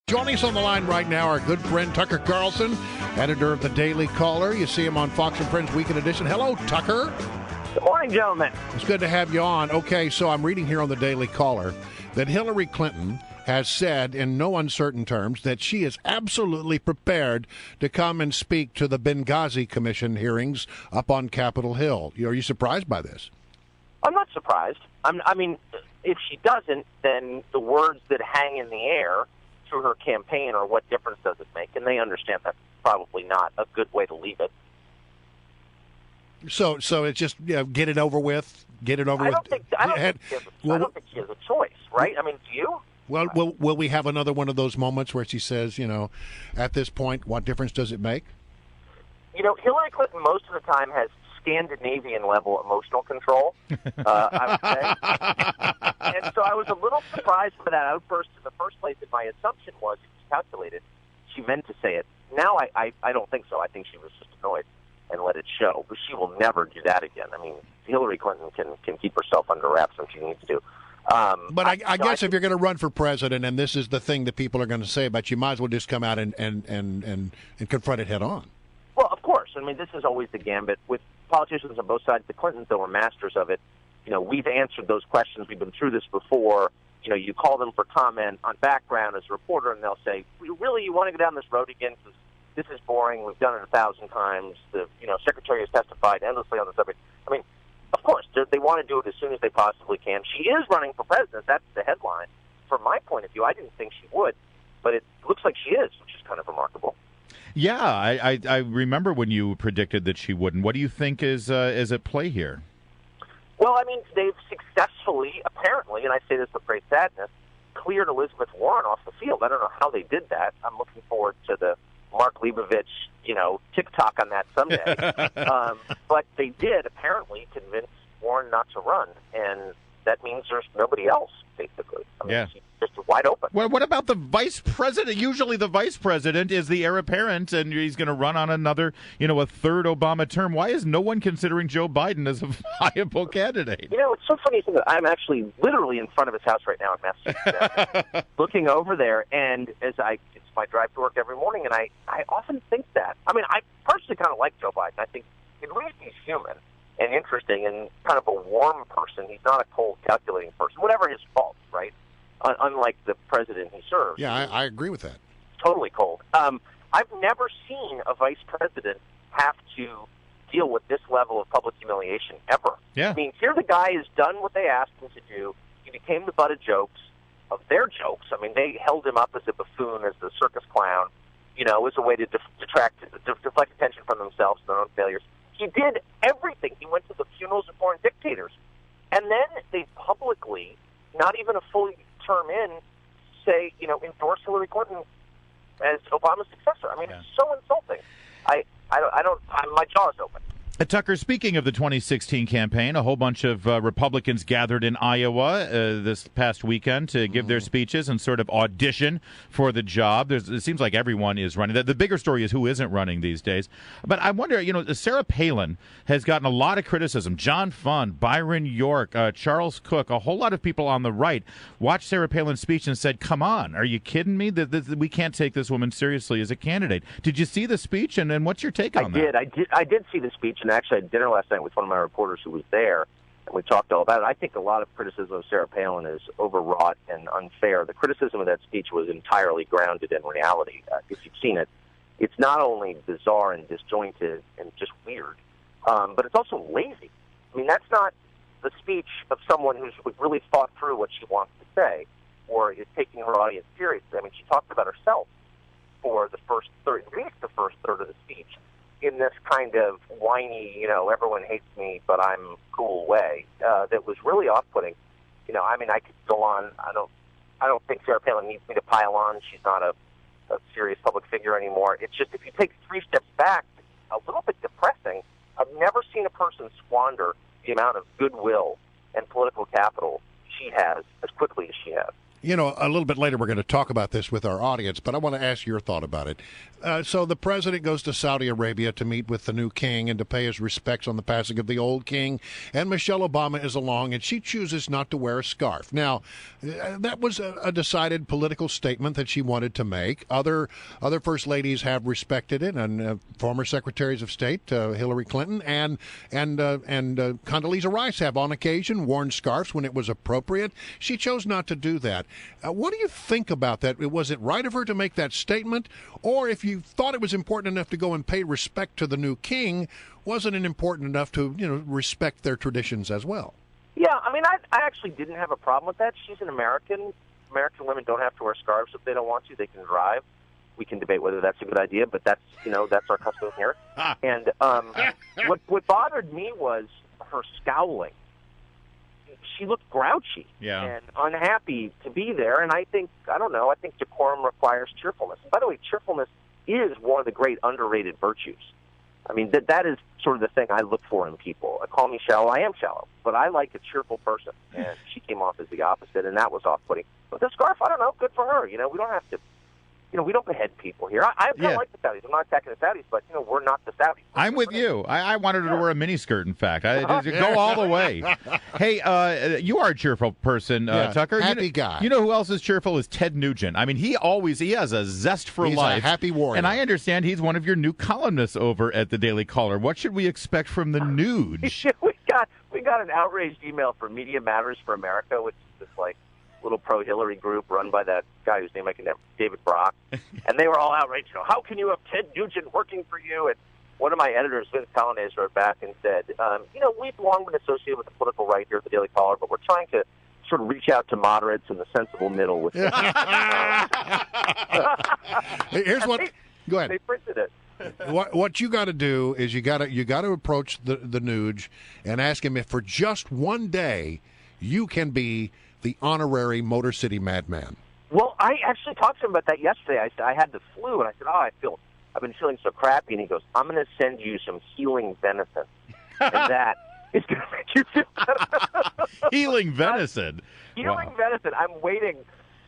Joining us on the line right now, our good friend Tucker Carlson, editor of the Daily Caller. You see him on Fox and Friends Weekend Edition. Hello, Tucker. Good morning, gentlemen. It's good to have you on. Okay, so I'm reading here on the Daily Caller that Hillary Clinton has said in no uncertain terms that she is absolutely prepared to come and speak to the Benghazi Commission hearings up on Capitol Hill. Are you surprised by this? I'm not surprised. I mean, if she doesn't, then the words that hang in the air through her campaign are what difference does it make? And they understand that's probably not a good way to leave it. So it's just get it over with. Get it over with. I don't think she has a choice, right? I mean, do you? Well, will we have another one of those moments where she says, at this point, what difference does it make? Hillary Clinton most of the time has Scandinavian-level emotional control, I would say. And so I was a little surprised by that outburst in the first place, and my assumption was it was calculated. She meant to say it. Now I don't think so. I think she was just annoyed and let it show. But she will never do that again. I mean, Hillary Clinton can keep herself under wraps when she needs to. But I guess if you're going to run for president, and this is the thing that people are going to say about you, might as well just come out and confront it head on. Well, of course. I mean, this is always the gambit. With politicians on both sides, the Clintons, though, were masters of it. We've answered those questions. We've been through this before. You call them for comment on background as a reporter, and they'll say, really, you want to go down this road again? Because this is boring. We've done it 1,000 times. The secretary has testified endlessly on the subject. I mean, of course, they want to do it as soon as they possibly can. She is running for president. That's the headline. From my point of view, I didn't think she would, but it looks like she is, which is kind of remarkable. Yeah, I remember when you predicted that she wouldn't. What do you think is at play here? Well, I mean, they've successfully, apparently, and I say this with great sadness, cleared Elizabeth Warren off the field. I don't know how they did that. I'm looking forward to the Mark Leibovich, TikTok on that someday. But they did apparently convince Warren not to run, and that means there's nobody else, basically. I mean, she's just wide open. Well, what about the vice president? Usually the vice president is the heir apparent, and he's going to run on another, a third Obama term. Why is no one considering Joe Biden as a viable candidate? It's so funny that I'm actually literally in front of his house right now in Massachusetts, looking over there, and it's my drive to work every morning, and I often think that. I mean, I personally kind of like Joe Biden. I think at least he's human and interesting and kind of a warm person. He's not a cold, calculating person, whatever his faults, right? Unlike the president he serves. Yeah, I agree with that. Totally cold. I've never seen a vice president have to deal with this level of public humiliation ever. Yeah. I mean, here the guy has done what they asked him to do. He became the butt of jokes, of their jokes. I mean, they held him up as a buffoon, as the circus clown, as a way to deflect attention from themselves and their own failures. He did everything. He went to the funerals of foreign dictators. And then they publicly, not even a full term in, say, endorse Hillary Clinton as Obama's successor. I mean, It's so insulting. My jaw is open. Tucker, speaking of the 2016 campaign, a whole bunch of Republicans gathered in Iowa this past weekend to give their speeches and sort of audition for the job. It seems like everyone is running. The bigger story is who isn't running these days. But I wonder, Sarah Palin has gotten a lot of criticism. John Fund, Byron York, Charles Cook, a whole lot of people on the right watched Sarah Palin's speech and said, come on, are you kidding me? That we can't take this woman seriously as a candidate. Did you see the speech, and what's your take on that? I did see the speech. And actually, I had dinner last night with one of my reporters who was there, and we talked all about it. I think a lot of criticism of Sarah Palin is overwrought and unfair. The criticism of that speech was entirely grounded in reality. If you've seen it, it's not only bizarre and disjointed and just weird, but it's also lazy. I mean, that's not the speech of someone who's really thought through what she wants to say or is taking her audience seriously. I mean, she talked about herself for the first third, at least the first third of the speech, in this kind of whiny, everyone hates me, but I'm cool way, that was really off-putting. I mean, I could go on. I don't think Sarah Palin needs me to pile on. She's not a serious public figure anymore. It's just if you take 3 steps back, a little bit depressing. I've never seen a person squander the amount of goodwill and political capital she has as quickly as she has. You know, a little bit later we're going to talk about this with our audience, but I want to ask your thought about it. So the president goes to Saudi Arabia to meet with the new king and to pay his respects on the passing of the old king, and Michelle Obama is along, and she chooses not to wear a scarf. Now, that was a decided political statement that she wanted to make. Other first ladies have respected it, and former secretaries of state, Hillary Clinton and Condoleezza Rice have on occasion worn scarves when it was appropriate. She chose not to do that. What do you think about that? Was it right of her to make that statement? Or if you thought it was important enough to go and pay respect to the new king, wasn't it important enough to, respect their traditions as well? Yeah, I mean, I actually didn't have a problem with that. She's an American. American women don't have to wear scarves if they don't want to. They can drive. We can debate whether that's a good idea, but that's our custom here. And what bothered me was her scowling. She looked grouchy and unhappy to be there, and I think decorum requires cheerfulness. And by the way, cheerfulness is one of the great underrated virtues. I mean, that is sort of the thing I look for in people. Call me shallow, I am shallow, but I like a cheerful person, and she came off as the opposite, and that was off-putting. But the scarf, I don't know, good for her. We don't have to. We don't behead people here. I kind of like the Saudis. I'm not attacking the Saudis, but, we're not the Saudis. I'm with you. I wanted her to wear a miniskirt, in fact. Go all the way. Hey, you are a cheerful person, Tucker. Happy guy. You know who else is cheerful is Ted Nugent. I mean, he has a zest for life. He's a happy warrior. And I understand he's one of your new columnists over at the Daily Caller. What should we expect from the Nuge? we got an outraged email from Media Matters for America, which is this, little pro-Hillary group run by that guy whose name I can never, David Brock, and they were all outraged. How can you have Ted Nugent working for you? And one of my editors, Vince Colonnese, wrote back and said, we've long been associated with the political right here at the Daily Caller, but we're trying to sort of reach out to moderates in the sensible middle. With Here's what. Go ahead. They printed it. What you got to do is you got to approach the Nuge and ask him if for just one day you can be the honorary Motor City Madman. Well, I actually talked to him about that yesterday. I said I had the flu, and I said, I've been feeling so crappy. And he goes, I'm going to send you some healing venison, and that is going to make you feel better. Healing venison. Healing venison. I'm waiting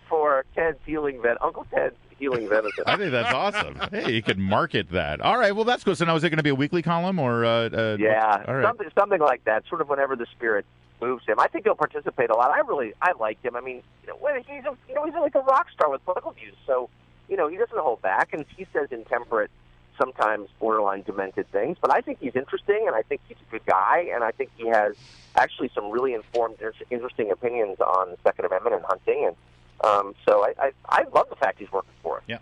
for Uncle Ted's healing venison. I think that's awesome. Hey, you could market that. All right, well, that's good. So now is it going to be a weekly column or? All right. something like that. Sort of whenever the spirit moves him. I think he'll participate a lot. I like him. I mean, he's like a rock star with political views. So, he doesn't hold back, and he says intemperate, sometimes borderline demented things. But I think he's interesting, and I think he's a good guy, and I think he has actually some really informed, interesting opinions on the Second Amendment and hunting. And so I love the fact he's working for it. Yeah.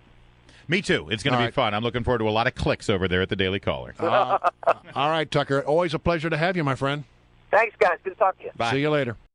Me too. It's going to be fun. I'm looking forward to a lot of clicks over there at the Daily Caller. All right, Tucker. Always a pleasure to have you, my friend. Thanks, guys. Good to talk to you. Bye. See you later.